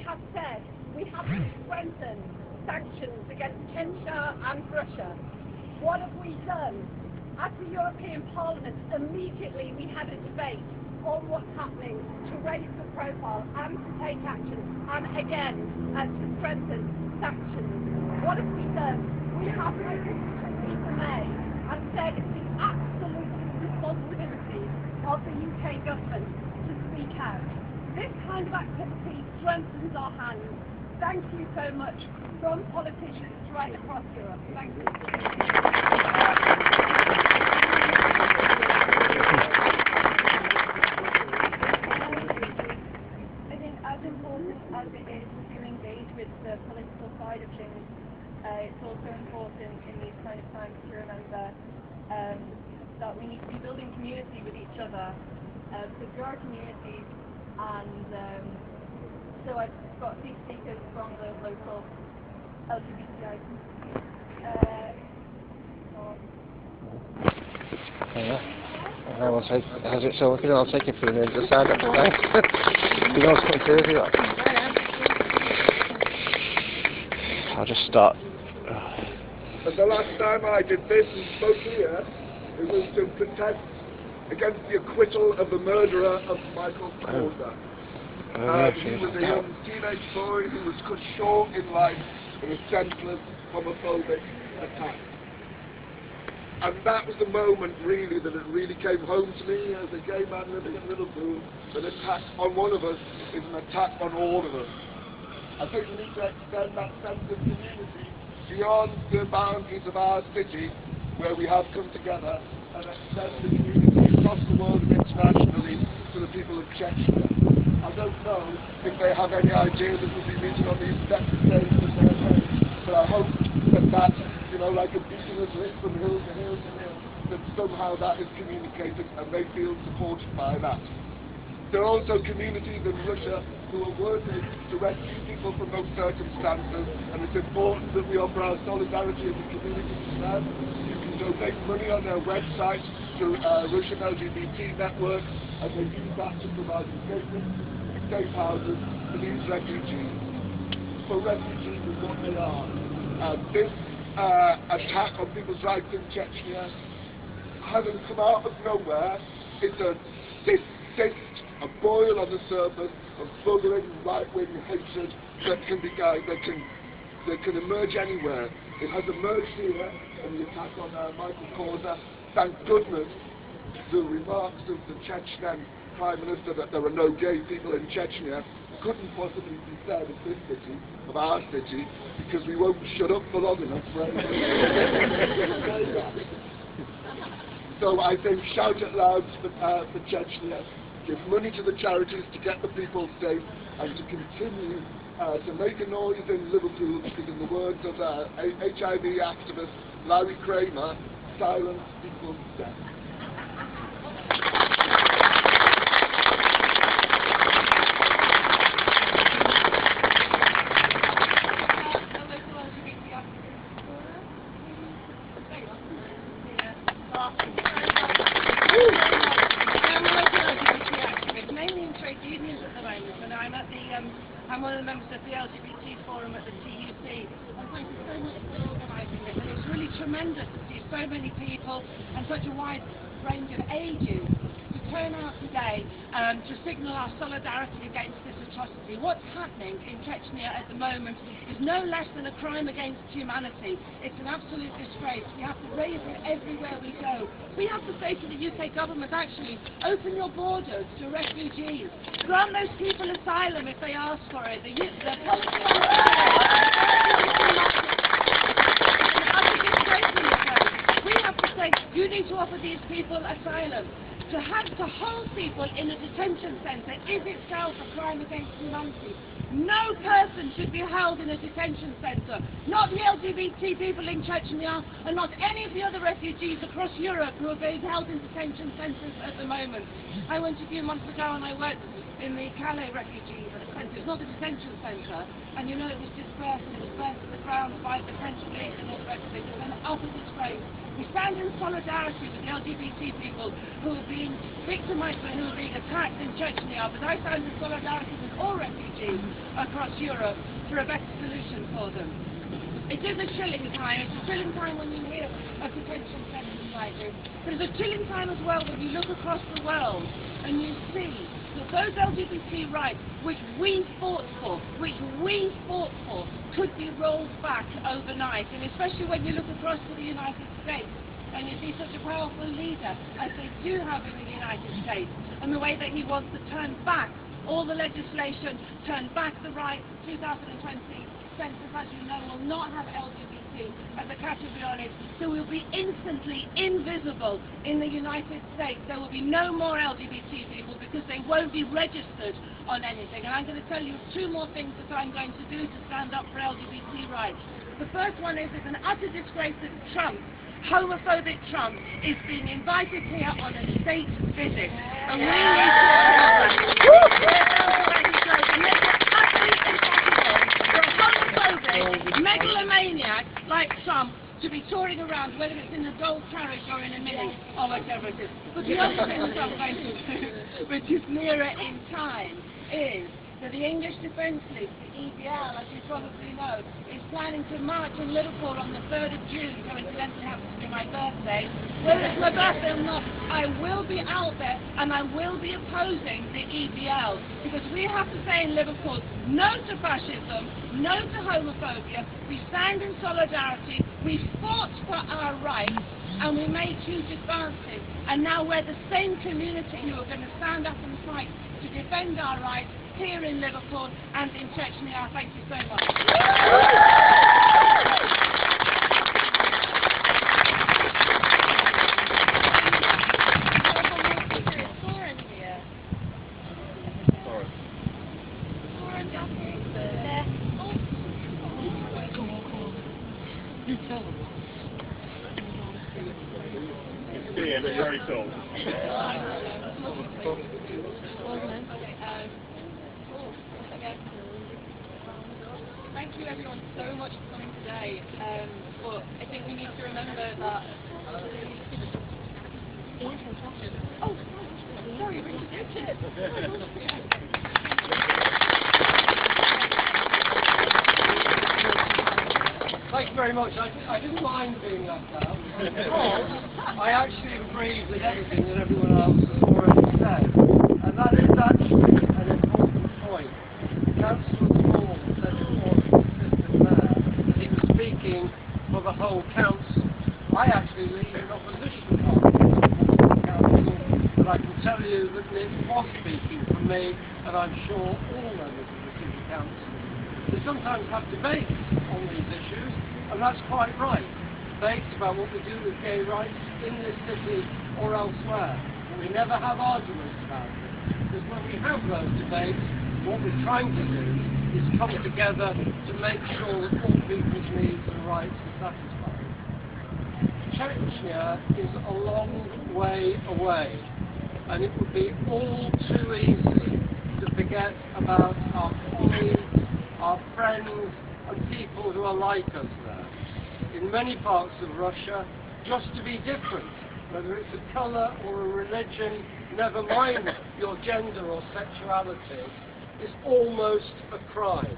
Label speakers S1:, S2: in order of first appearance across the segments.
S1: have said we have to strengthen sanctions against Chechnya and Russia. What have we done? At the European Parliament, immediately we had a debate on what's happening to raise the profile and to take action, and again, to strengthen sanctions. What have we done? We have written to Theresa May and said it's the absolute responsibility of the UK government to speak out. This kind of activity strengthens our hands. Thank you so much from politicians right across Europe. Thank you.
S2: I think as important as it is to engage with the political side of things, it's also important in these kind of times to remember that we need to be building community with each other, because we are communities, and so I've got these speakers from the local LGBTI
S3: Has it so? I'll take a few minutes aside. Thanks. You know what's coming through here? I'll just start.
S4: And the last time I did this and spoke here, it was to protest against the acquittal of the murderer of Michael Korda. He was a young teenage boy who was cut short in life in a senseless homophobic attack. And that was the moment really that it really came home to me as a gay man living in Liverpool. An attack on one of us is an attack on all of us. I think we need to extend that sense of community beyond the boundaries of our city, where we have come together, and extend the community across the world and internationally to the people of Chechnya. I don't know if they have any idea that we'll be meeting on these steps today in their way, but I hope that that's, like a beacon of light from hill to hill to hill, that somehow that is communicated and they feel supported by that. There are also communities in Russia who are working to rescue people from those circumstances, and it's important that we offer our solidarity as a community to them. You can donate money on their website to Russian LGBT networks, and they use that to provide engagement, safe houses for these refugees. For refugees is what they are. This attack on people's rights in Chechnya hasn't come out of nowhere. It's a boil on the surface of buggering right-wing hatred that can emerge anywhere. It has emerged here in the attack on Michael Korda. Thank goodness the remarks of the Chechen Prime Minister that there are no gay people in Chechnya couldn't possibly be said of this city, of our city, because we won't shut up for long enough for anybody to say that. So I think shout it loud for Chechnya, give money to the charities to get the people safe, and to continue to make a noise in Liverpool, because in the words of HIV activist Larry Kramer, silence equals death.
S1: I'm one of the members of the LGBT forum at the TUC. And thank you so much for organising this. And it's really tremendous to see so many people and such a wide range of ages to turn out today to signal our solidarity against this atrocity. What's happening in Chechnya at the moment is no less than a crime against humanity. It's an absolute disgrace. We have to raise it everywhere we go. We have to say to the UK government, actually, open your borders to refugees. Grant those people asylum if they ask for it. The policy on we have to say, you need to offer these people asylum. To hold people in a detention centre is itself a crime against humanity. No person should be held in a detention centre. Not the LGBT people in Chechnya, and not any of the other refugees across Europe who are being held in detention centres at the moment. I went a few months ago and I worked in the Calais refugee centre. It's not a detention centre, and it was dispersed, and it was burnt to the ground by the French police and all the rest of it. It's an utter disgrace. We stand in solidarity with the LGBT people who are being being victimized by who are being attacked in Chechnya, but I stand in solidarity with all refugees across Europe for a better solution for them. It is a chilling time. It's a chilling time when you hear of potential sentence like this. But it's a chilling time as well when you look across the world and you see that those LGBT rights which we fought for, could be rolled back overnight. And especially when you look across to the United States and you see such a powerful leader as they do have in the United States, and the way that he wants to turn back all the legislation, turn back the right 2020 census, as you know, will not have LGBT as a category on it, so we'll be instantly invisible in the United States. There will be no more LGBT people because they won't be registered on anything. And I'm going to tell you two more things that I'm going to do to stand up for LGBT rights. The first one is it's an utter disgrace that Trump, homophobic Trump, is being invited here on a state visit. And we need to megalomaniac like Trump to be touring around, whether it's in a gold carriage or in a mini or whatever it is. But the other thing that I'm going to do, which is nearer in time, is that the English Defence League, the EBL, as you probably know, is planning to march in Liverpool on the 3rd of June, coincidentally happens to be my birthday. Whether it's my birthday or not, I will be out there and I will be opposing the EBL, because we have to say in Liverpool, no to fascism, no to homophobia. We stand in solidarity, we fought for our rights, and we made huge advances, and now we're the same community who are going to stand up and fight to defend our rights here in Liverpool and in Chechnya. Thank you so much.
S5: Yeah, very cool.
S2: Thank you everyone so much for coming today. But I think we need to remember that. Oh, sorry, Richard.
S6: Thank you very much. I didn't mind being left out because I actually agree with everything that everyone else has already said. And that is actually an important point. Councillor Paul said before he was assistant mayor that he was speaking for the whole council. I actually lead an opposition party to the council, but I can tell you that Nick was speaking for me, and I'm sure all members of the city council. We sometimes have debates on these issues, and that's quite right. Debates about what we do with gay rights in this city or elsewhere. But we never have arguments about it. Because when we have those debates, what we're trying to do is come together to make sure that all people's needs and rights are satisfied. Chechnya is a long way away, and it would be all too easy to forget about our colleagues, our friends and people who are like us there. In many parts of Russia, just to be different, whether it's a colour or a religion, never mind your gender or sexuality, is almost a crime.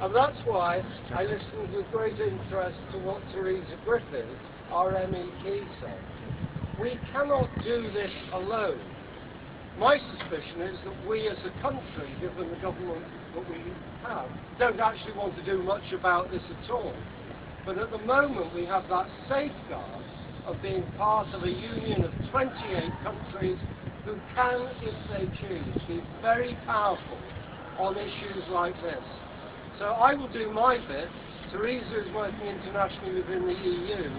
S6: And that's why I listened with great interest to what Theresa Griffin, our MEP, said. We cannot do this alone. My suspicion is that we as a country, given the government that we have, don't actually want to do much about this at all. But at the moment we have that safeguard of being part of a union of 28 countries who can, if they choose, be very powerful on issues like this. So I will do my bit. Theresa is working internationally within the EU.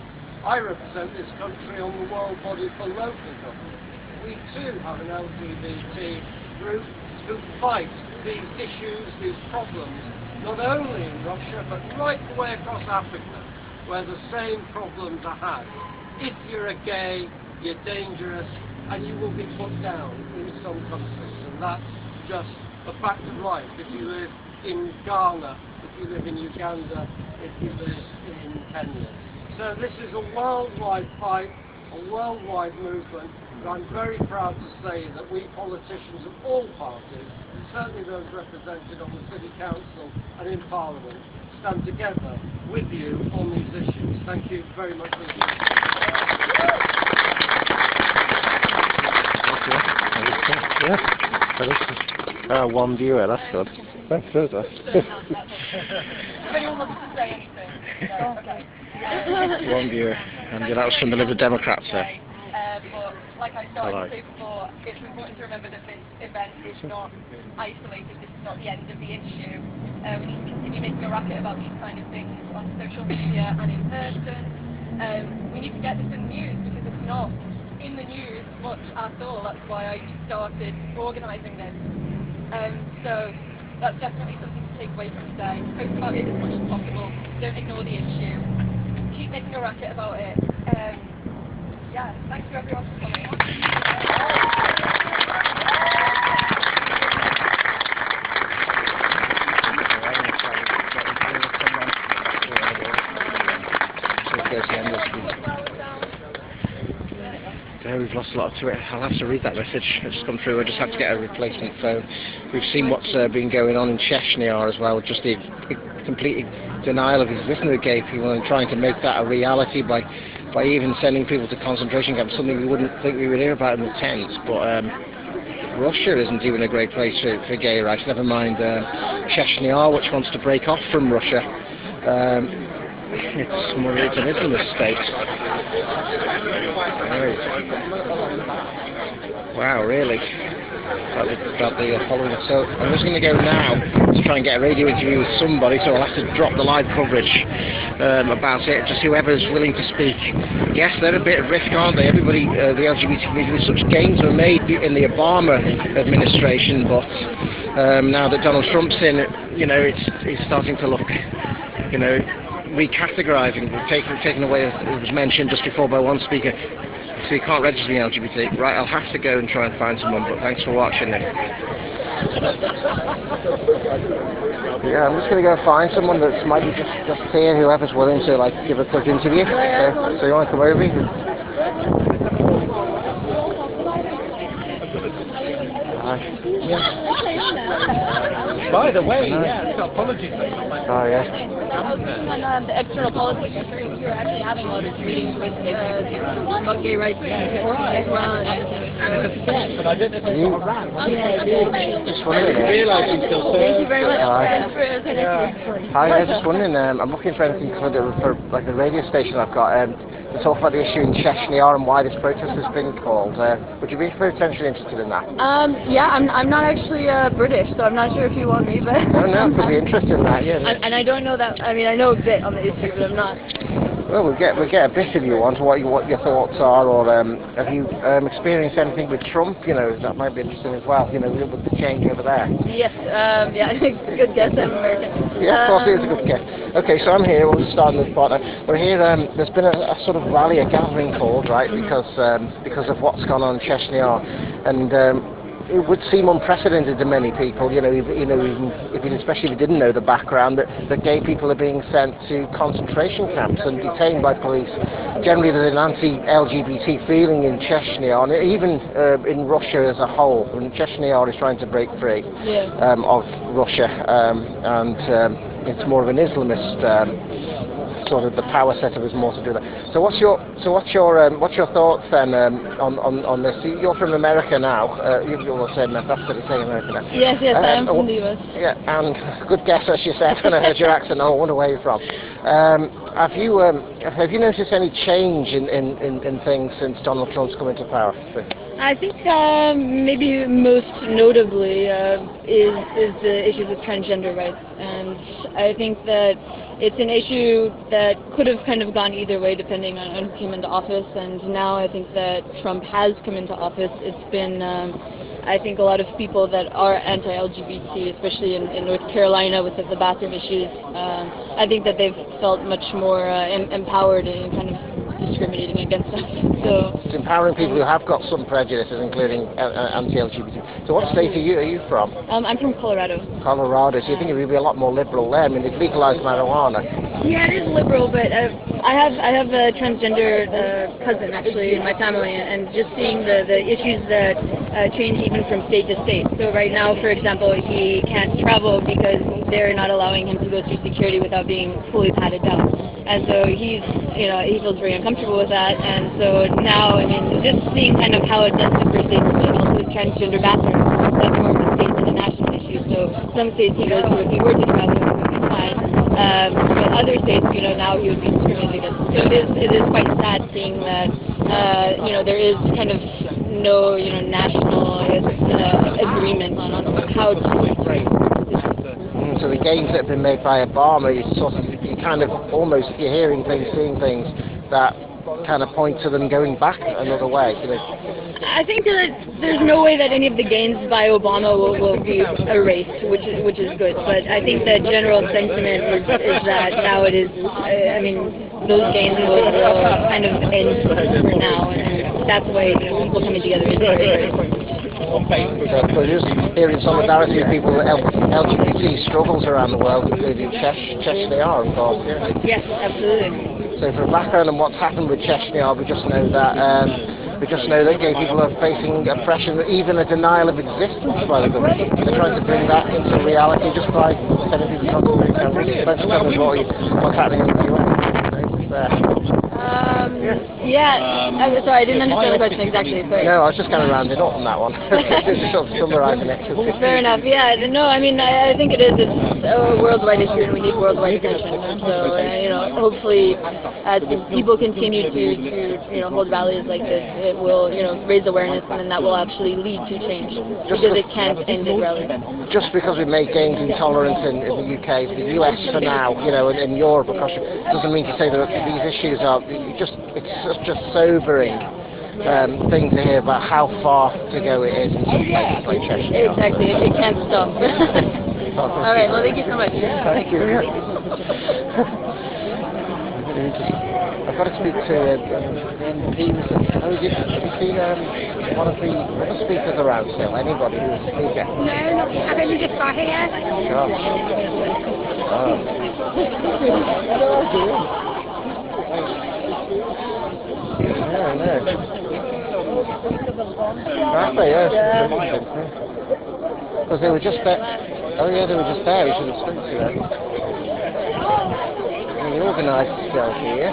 S6: I represent this country on the World Body for Local Government. We too have an LGBT group who fight these issues, these problems, not only in Russia, but right the way across Africa, where the same problems are had. If you're a gay, you're dangerous, and you will be put down in some countries, and that's just a fact of life. If you live in Ghana, if you live in Uganda, if you live in Kenya. So this is a worldwide fight, a worldwide movement, But I'm very proud to say that we politicians of all parties, certainly those represented on the City Council and in Parliament, stand together with you on these issues. Thank you very much indeed.
S3: Yeah, one viewer, that's good. Thanks, good.
S2: If anyone wants to say anything, okay.
S3: One viewer, and that was from the Liberal Democrats there.
S2: But like I started to say before, it's important to remember that this event is not isolated, this is not the end of the issue. We need to continue making a racket about these kind of things on social media and in person. We need to get this in the news, because it's not in the news much at all. That's why I started organising this. So that's definitely something to take away from today. Post about it as much as possible. Don't ignore the issue. Keep making a racket about it. Yeah, thank you everyone for coming.
S3: We've lost a lot to it. I'll have to read that message. It's just come through. I just have to get a replacement phone. We've seen what's been going on in Chechnya as well, just the complete denial of existence of gay people and trying to make that a reality by even sending people to concentration camps, something we wouldn't think we would hear about in the tents. But Russia isn't even a great place for gay rights, never mind Chechnya, which wants to break off from Russia. It's more it's an Islamist state. Wow, really? About the following. So I'm just going to go now to try and get a radio interview with somebody, so I'll have to drop the live coverage about it, just whoever's willing to speak. Yes, they're a bit at risk, aren't they? Everybody, the LGBT community, such gains were made in the Obama administration, but now that Donald Trump's in, it's starting to look, recategorising, taken away, as it was mentioned just before by one speaker, so you can't register the LGBT. Right, I'll have to go and try and find someone, but thanks for watching it. Yeah, I'm just going to go find someone that might be just here, whoever's willing to give a quick interview. So you want to come over?
S6: By the way, apologies.
S3: Oh, yeah.
S2: On the external policy, you're actually having a lot of meetings with about gay rights.
S3: But I didn't just wondering.
S2: Thank you very much.
S3: Hi, I was just wondering, I'm looking for anything for the radio station I've got to talk about the issue in Chechnya and why this protest has been called. Would you be potentially interested in that?
S2: Yeah, I'm not actually British, so I'm not sure if you want me, but...
S3: No, could be interested in that, yeah.
S2: And I don't know that, I know a bit on the issue, but I'm not...
S3: Well, we'll get a bit of you on to what your thoughts are, or have you experienced anything with Trump? That might be interesting as well, with the change over there.
S2: Yes, yeah, good guess, I'm American.
S3: Yeah, of course it is a good guess. Okay, so I'm here, we'll start in this part. We're here, there's been a sort of rally, a gathering called, right, because of what's gone on in Chechnya, and it would seem unprecedented to many people, especially if you didn't know the background, that gay people are being sent to concentration camps and detained by police. Generally, there's an anti-LGBT feeling in Chechnya, and even in Russia as a whole. And Chechnya is trying to break free of Russia, and it's more of an Islamist. Sort of the power setup is more to do that. So what's your thoughts then on this? You're from America now. You're saying that. That's what you're saying, America now.
S2: Yes, I am from the US.
S3: Yeah, and good guess, as you said, when I heard your accent. Oh, I wonder where you're from. Have you noticed any change in things since Donald Trump's come into power?
S2: I think maybe most notably is the issues with transgender rights, and I think that it's an issue that could have kind of gone either way depending on who came into office, and now I think that Trump has come into office. It's been, I think, a lot of people that are anti-LGBT, especially in North Carolina with the bathroom issues, I think that they've felt much more empowered in kind of discriminating against us. So
S3: it's empowering people who have got some prejudices, including anti-LGBT. So what state are you from?
S2: I'm from Colorado.
S3: Colorado. So you think it would be a lot more liberal there? I mean, they've legalized marijuana.
S2: Yeah, it is liberal, but I have a transgender cousin actually in my family, and just seeing the issues that change even from state to state. So right now, for example, he can't travel because they're not allowing him to go through security without being fully patted down. And so he feels very uncomfortable with that. And so now, I mean, just seeing kind of how it does differ states, and also with transgender bathrooms, that's more of a state than a national issue. So some states he goes to, if he were to travel, it would be fine. But other states, now he would be discriminated against. So it is quite sad seeing that, there is kind of no, national agreement on how to treat.
S3: So the gains that have been made by Obama, you kind of almost, you're hearing things, seeing things that kind of point to them going back another way.
S2: I think that there's no way that any of the gains by Obama will be erased, which is good. But I think the general sentiment is that now it is. Those gains will kind of end for now, and that's why people coming together is very important.
S3: But just hearing solidarity of people with LGBT struggles around the world, including Chechnya, of course.
S2: Yes, absolutely.
S3: So for background on what's happened with Chechnya, we just know that gay people are facing oppression, even a denial of existence by the government. They're trying to bring that into reality just by sending people to the country. Let's tell us what's happening in the US.
S2: I'm sorry, I didn't understand the question exactly. Sorry.
S3: No, I was just kind of rounding up on that one. Just sort of summarising it.
S2: Fair enough. Yeah. No, I think it is. It's a worldwide issue, and we need worldwide attention. So, hopefully, as people continue to hold rallies like this, it will, raise awareness, and then that will actually lead to change. Because it can't end at rallies.
S3: Just because we've made gains in tolerance in the UK, the US for now, and in Europe, of course, doesn't mean to say that these issues are it's such a sobering thing to hear about how far to go it is in some places like Chechnya.
S2: Exactly, it can't stop. All right, well, thank you so much.
S3: Thank you. I've got to speak to MPs. Have you seen one of the other speakers around still? Anybody who's a speaker?
S1: No, I've only just got here.
S3: Gosh. Oh. Yeah, no. Exactly, yes. Because they were just there. Oh yeah, they were just there. We should have spoken to them. The organised girl here.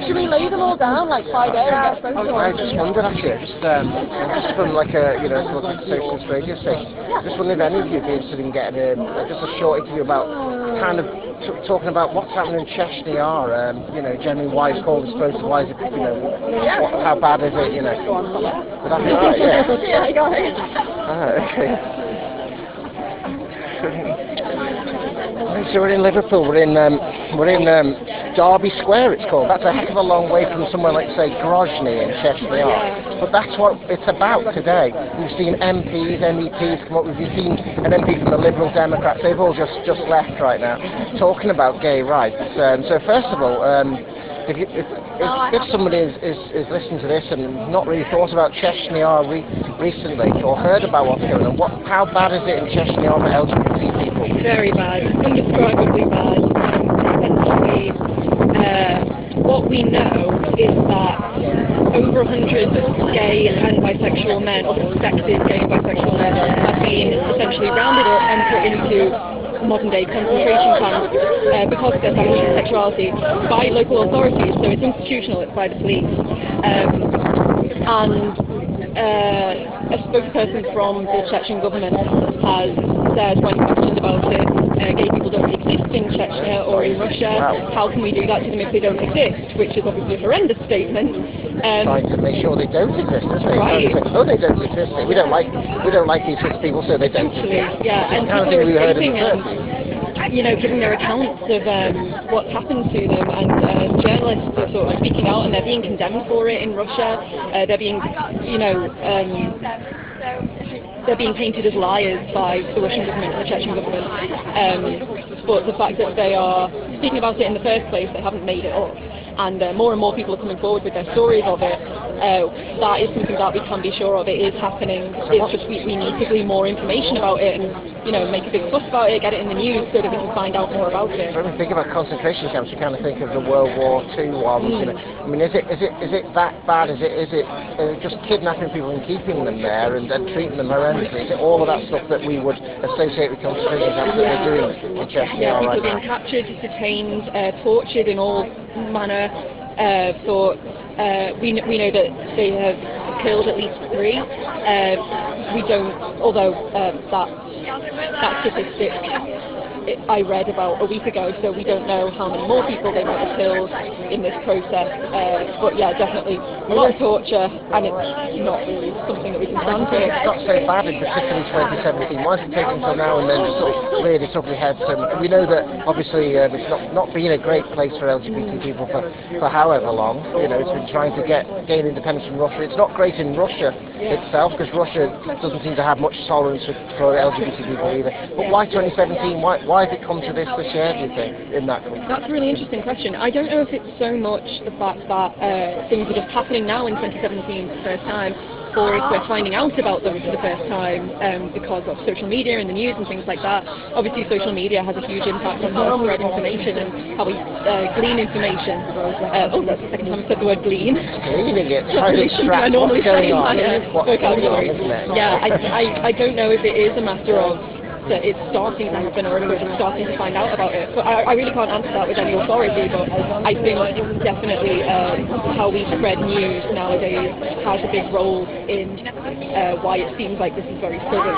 S1: Should we lay them all down like 5 days?
S3: I just wondered actually, just from like a sort of socialist radio station, just wondering if any of you would be interested in getting just a short interview about kind of talking about what's happening in Chechnya, generally why it's called explosive, why is it, how bad is it, Would that be alright? Yeah.
S1: Yeah, go ahead.
S3: Okay. So we're in Liverpool. We're in Derby Square. It's called. That's a heck of a long way from somewhere like say Grozny in Chechnya. But that's what it's about today. We've seen MPs, MEPs come up. We've seen an MP from the Liberal Democrats. They've all just left right now, talking about gay rights. So first of all, if somebody is listening to this and not really thought about Chechnya recently or heard about what's going on, how bad is it in Chechnya for LGBT people?
S2: Very bad, indescribably bad. Essentially, what we know is that over 100 gay and bisexual men, or suspected gay and bisexual men, have been essentially rounded up and put into modern-day concentration camps because of their sexuality by local authorities, so it's institutional, it's by the police. A spokesperson from the Chechen government has said, when questioned about it, gay people don't exist in Chechnya or in Russia. How can we do that to them if they don't exist? Which is obviously a horrendous statement.
S3: Trying to make sure they don't exist, isn't it?
S2: Right.
S3: Oh, they don't exist. We don't like these sorts of people, so they don't exist.
S2: Yeah, and
S3: kind of
S2: people
S3: thing we
S2: are
S3: heard in
S2: escaping giving their accounts of what's happened to them, and journalists are sort of speaking out, and they're being condemned for it in Russia. They're being, they're being painted as liars by the Russian government and the Chechen government. But the fact that they are speaking about it in the first place, they haven't made it up. And more people are coming forward with their stories of it. that is something that we can be sure of. It is happening. It's just we need to glean more information about it and, you know, make a big fuss about it, get it in the news so that we can find out more about it.
S3: When we think about concentration camps, you kind of think of the World War II ones. You know, I mean, is it that bad? Is it just kidnapping people and keeping them there and treating them horrendously? Is it all of that stuff that we would associate with concentration camps that they're doing in Chechnya?
S2: Yeah, people
S3: right
S2: being
S3: now?
S2: captured, tortured, tortured in all manner. We know that they have killed at least 3. We don't, although that statistic I read about a week ago, so we don't know how many more people they might have killed in this process. But yeah, definitely a lot of torture, and it's not really something that we can stand for.
S3: It's not so bad, in particularly 2017. Why is it taking until now and then to sort of rear its ugly head? We know that obviously it's not been a great place for LGBT people for however long. You know, it's been trying to gain independence from Russia. It's not great in Russia itself, because Russia doesn't seem to have much tolerance for LGBT people either. But why 2017? Why has it come to this year, do you think, in that country?
S2: That's a really interesting question. I don't know if it's so much the fact that things are just happening now in 2017 for the first time, or if we're finding out about them for the first time because of social media and the news and things like that. Obviously, social media has a huge impact on how we spread information and how we glean information. That's the second time I said the word glean.
S3: Gleaning it, trying to extract what's going on.
S2: Yeah, I don't know if it is a matter of that it's starting to happen or if we're just starting to find out about it. But I really can't answer that with any authority, but I think definitely how we spread news nowadays has a big role in why it seems like this is very sudden.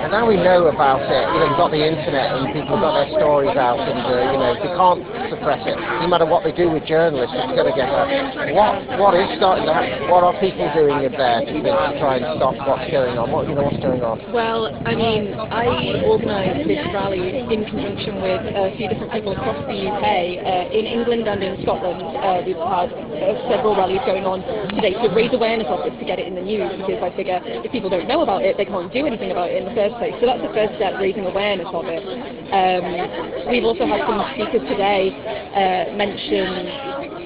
S3: And now we know about it, you know, we've got the internet and people have got their stories out and, you know, they can't suppress it. No matter what they do with journalists, it's going to get out. What is starting to happen? What are people doing in there to try and stop what's going on? What's going on?
S2: Well, I mean, I organised this rally in conjunction with a few different people across the UK. In England and in Scotland, we've had several rallies going on today to raise awareness of this, to get it in the news, because I figure if people don't know about it, they can't do anything about it in the first place. So that's the first step, raising awareness of it. We've also had some speakers today mention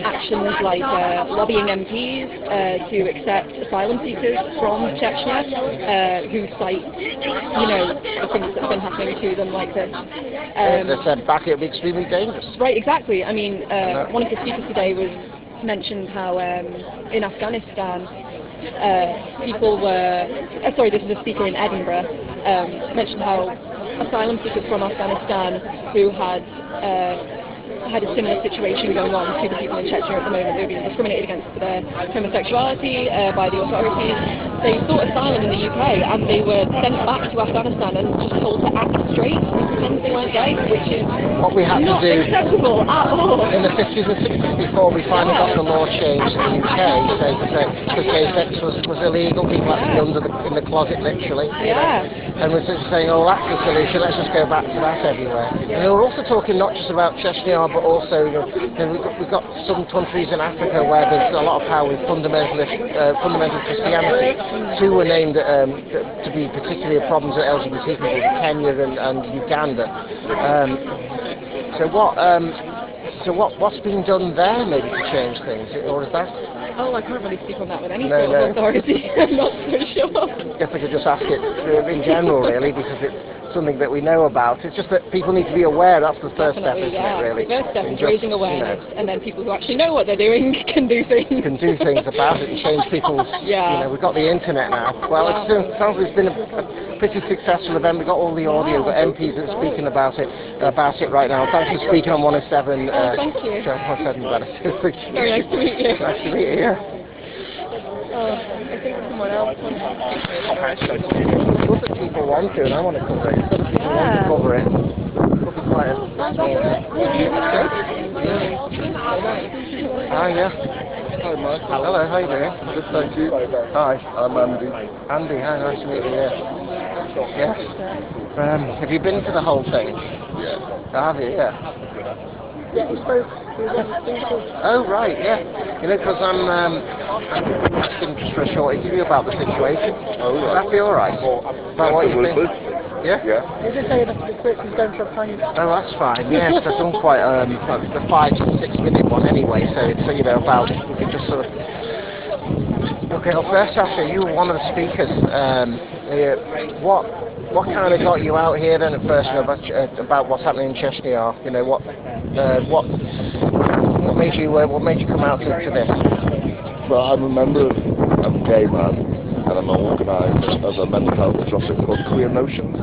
S2: actions like lobbying MPs to accept asylum seekers from Chechnya who cite, you know, the things that have been happening to them like this.
S3: They said back it would be extremely dangerous.
S2: Right, exactly. I mean, one of the speakers today mentioned how in Afghanistan people were, sorry, this is a speaker in Edinburgh, mentioned how asylum seekers from Afghanistan who had a similar situation going on to the people in Chechnya at the moment. They were being discriminated against for their homosexuality by the authorities. They sought asylum in the UK and they were sent back to Afghanistan and just told to act straight and pretend they weren't gay, which is
S3: what we had
S2: not
S3: to do
S2: acceptable at all.
S3: in the 50s and 60s before we finally got the law changed in the UK, because gay sex was illegal. People had to be in the closet literally.
S2: Yeah.
S3: And we're just saying, oh, that's the solution, let's just go back to that everywhere. And they were also talking not just about Chechnya, but also, you know, we've got some countries in Africa where there's a lot of power with fundamental Christianity. 2 were named to be particularly problems with LGBT people, Kenya and Uganda. So what's being done there maybe to change things, or is that?
S2: Oh, I can't really speak on that with any sort of authority. I'm not so sure.
S3: I guess we could just ask it in general, really, because it's something that we know about. It's just that people need to be aware. That's the first step, isn't it, really?
S2: The first step is raising awareness, and then people who actually know what they're doing can do things.
S3: Can do things about it and change people's... You know, we've got the internet now. Well, it sounds like it's been a pretty successful event. We've got all the audio, we've got MPs that are speaking about it right now. Thanks for speaking on 107.
S2: Thank you.
S3: 107
S2: Very nice to meet you.
S3: Nice to meet you, yeah.
S2: I think someone else wants to speak to
S3: It's what the people want to, and I want to cover it. Other people want to cover it. It'll be quite Hi, yeah.
S4: Hi, Mike.
S3: Hello, how are you doing?
S4: Good, thank you.
S3: Hi.
S4: I'm Andy.
S3: Andy, hi, nice to meet you, yeah. Yes. Have you been to the whole thing?
S4: Yeah.
S3: Have you, yeah?
S2: Yeah, we spoke.
S3: Oh, right, yeah. You know, because I'm asking just for a short interview about the situation.
S4: Oh, right.
S3: Would that be alright? About what you think? Yeah?
S4: Yeah.
S2: You did say that the script is going for a tiny...
S3: Oh, that's fine. Yes, I've done quite the 5 to 6 minute one anyway, so you know, about, we could just sort of Okay, well, first after you were one of the speakers. What kind of got you out here then at first, you know, about what's happening in Chechnya? You know, what made you come out to this?
S4: Well, I'm a member of Gay Man, and I'm organised as a mental health trust called Queer Notions.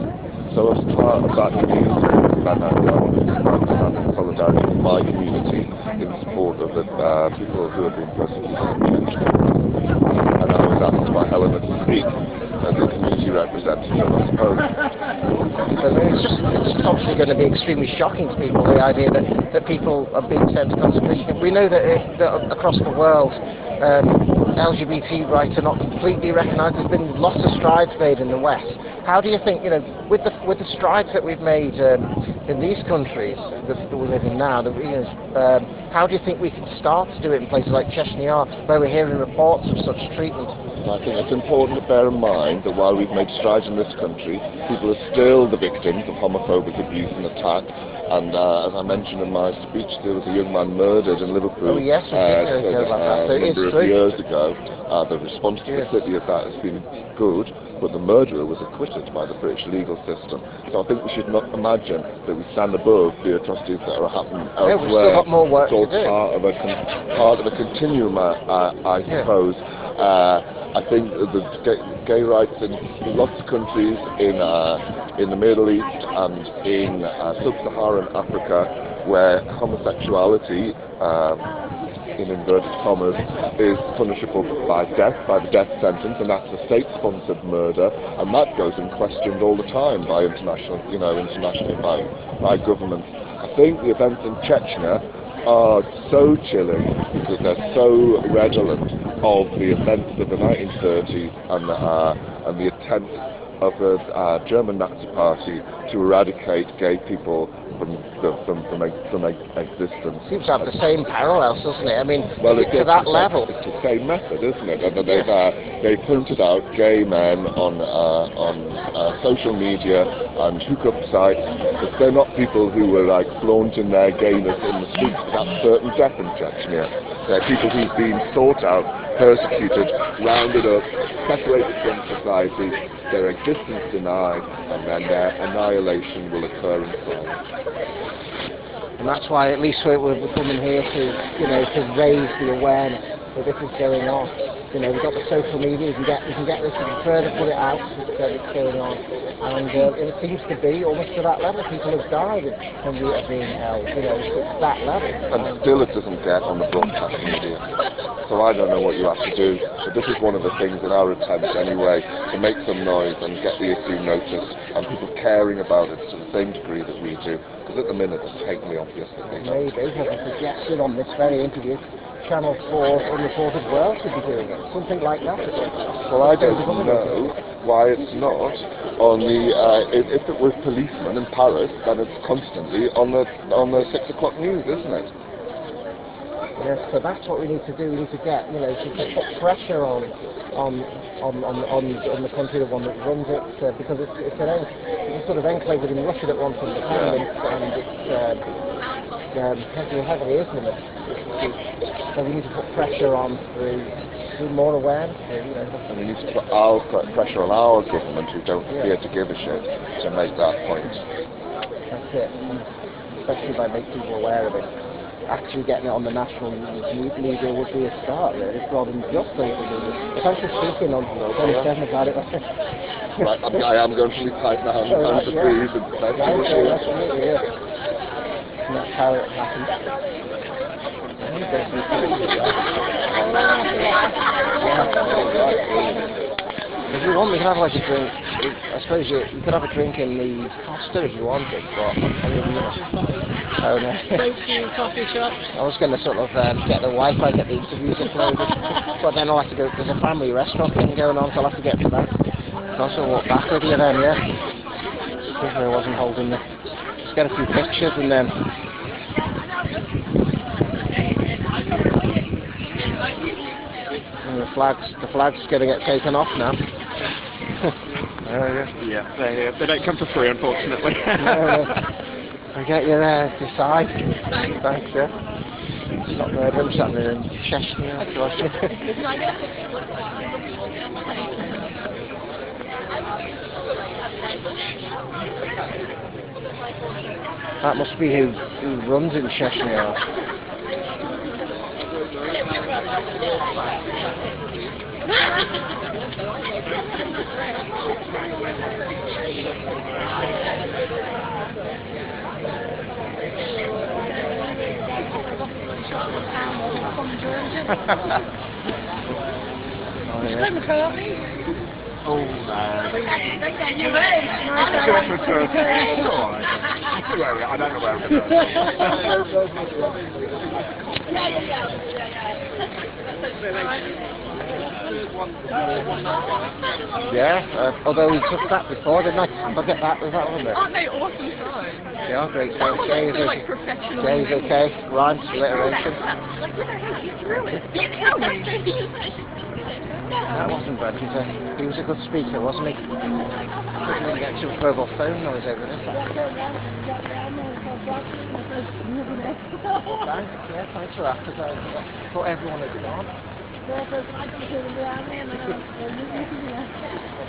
S4: So as part of that community, I wanted to stand in solidarity with my community in support of the people who have been persecuted in Chechnya. And I was asked by Helena to speak as a community representative, I suppose.
S3: So it's obviously going to be extremely shocking to people, the idea that people are being sent to concentration. We know that across the world, LGBT rights are not completely recognised. There's been lots of strides made in the West. How do you think, you know, with the strides that we've made in these countries that we live in now, how do you think we can start to do it in places like Chechnya, where we're hearing reports of such treatment?
S4: I think it's important to bear in mind that while we've made strides in this country, people are still the victims of homophobic abuse and attack. And as I mentioned in my speech, there was a young man murdered in Liverpool
S3: a number
S4: of years ago. The response to the city of that has been good, but the murderer was acquitted by the British legal system. So I think we should not imagine that we stand above the atrocities that are happening elsewhere.
S3: We've still got more work
S4: to do.
S3: It's all
S4: part of a continuum, I suppose. I think the gay rights in lots of countries in the Middle East and in sub-Saharan Africa, where homosexuality, in inverted commas, is punishable by death, by the death sentence, and that's a state-sponsored murder, and that goes unquestioned all the time by internationally by governments. I think the events in Chechnya are so chilling because they're so redolent of the events of the 1930s and the attempt of the German Nazi Party to eradicate gay people from existence.
S3: Seems to have the same parallels, doesn't it? I mean,
S4: well,
S3: to that level.
S4: It's the same method, isn't it? And they pointed out gay men on social media and hookup sites, but they're not people who were like flaunting their gayness in the streets without certain death in Chechnya. They're people who've been sought out, persecuted, rounded up, separated from society, their existence denied, and then their annihilation will occur in silence.
S3: And that's why at least we're coming here to raise the awareness that this is going on. You know, we've got the social media, we can get this and further put it out that it's going on. And it seems to be almost to that level. People have died from being held, you know, it's that level.
S4: And still it doesn't get on the broadcast media. So I don't know what you have to do. But this is one of the things in our attempts anyway, to make some noise and get the issue noticed and people caring about it to the same degree that we do. Because at the minute it's patently obvious that they don't.
S3: Maybe there's a suggestion on this very interview. Channel 4's Unreported World should be doing it, something like that.
S4: Well, I don't know why it's not on the. If it was policemen in Paris, then it's constantly on the 6 o'clock news, isn't it?
S3: Yes, so that's what we need to do. We need to get, you know, to put pressure on the country, the one that runs it, because it's a sort of enclave within Russia that wants independence, and it's heavily Islamist. So we need to put pressure on through more awareness. You know.
S4: And we need to put pressure on our government, who don't appear to give a shit, to make that point.
S3: That's it, and especially by making people aware of it. Actually getting it on the national media would be a start, really, rather than just social media. Thanks for speaking on about it.
S4: Right, I am going to be tight now. I'm trying to breathe and
S3: and that's how it happens. If you want, we can have like a drink. I suppose you could have a drink in the Costa if you wanted, but I mean, oh no.
S2: Coffee shop.
S3: I was going to sort of get the Wi-Fi, get the interviews uploaded, but then I'll have to go. There's a family restaurant thing going on, so I'll have to get to that. I'll also walk back with you then, yeah. If I wasn't holding the. Just get a few pictures and then. And the flag's going to get taken off now.
S5: Yeah, they don't come for free, unfortunately.
S3: No. I get you there, decide. Thanks, yeah. Stop murder, what's happening in Chechnya? That must be who runs in Chechnya. Oh, yeah. Oh, no.
S4: I don't know where it
S3: Yeah, although we took that before, didn't I? Look at that, was that one there?
S2: Aren't they awesome songs?
S3: Yeah, great.
S2: Jay's like professional.
S3: Jay's okay. Rhymes, alliteration.
S2: Like, what the heck? You threw it.
S3: That wasn't bad. He was a good speaker, wasn't he? Couldn't really get some verbal phone noise over this. Thanks for that, because I thought everyone had gone.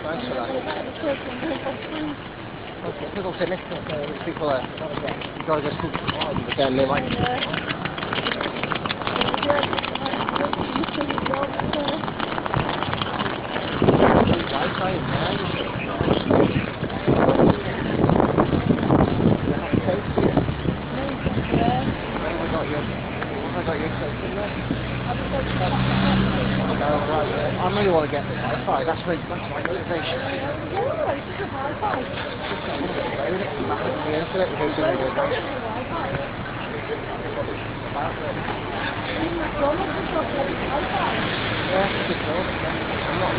S3: Thanks for that. Okay, people say people are, you gotta go speak to them, but then they might... Wi-Fi in there, you see. I really want to get the Wi-Fi, that's my motivation. I'm not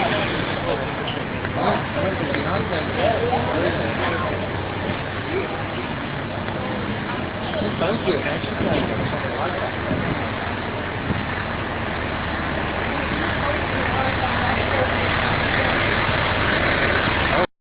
S3: really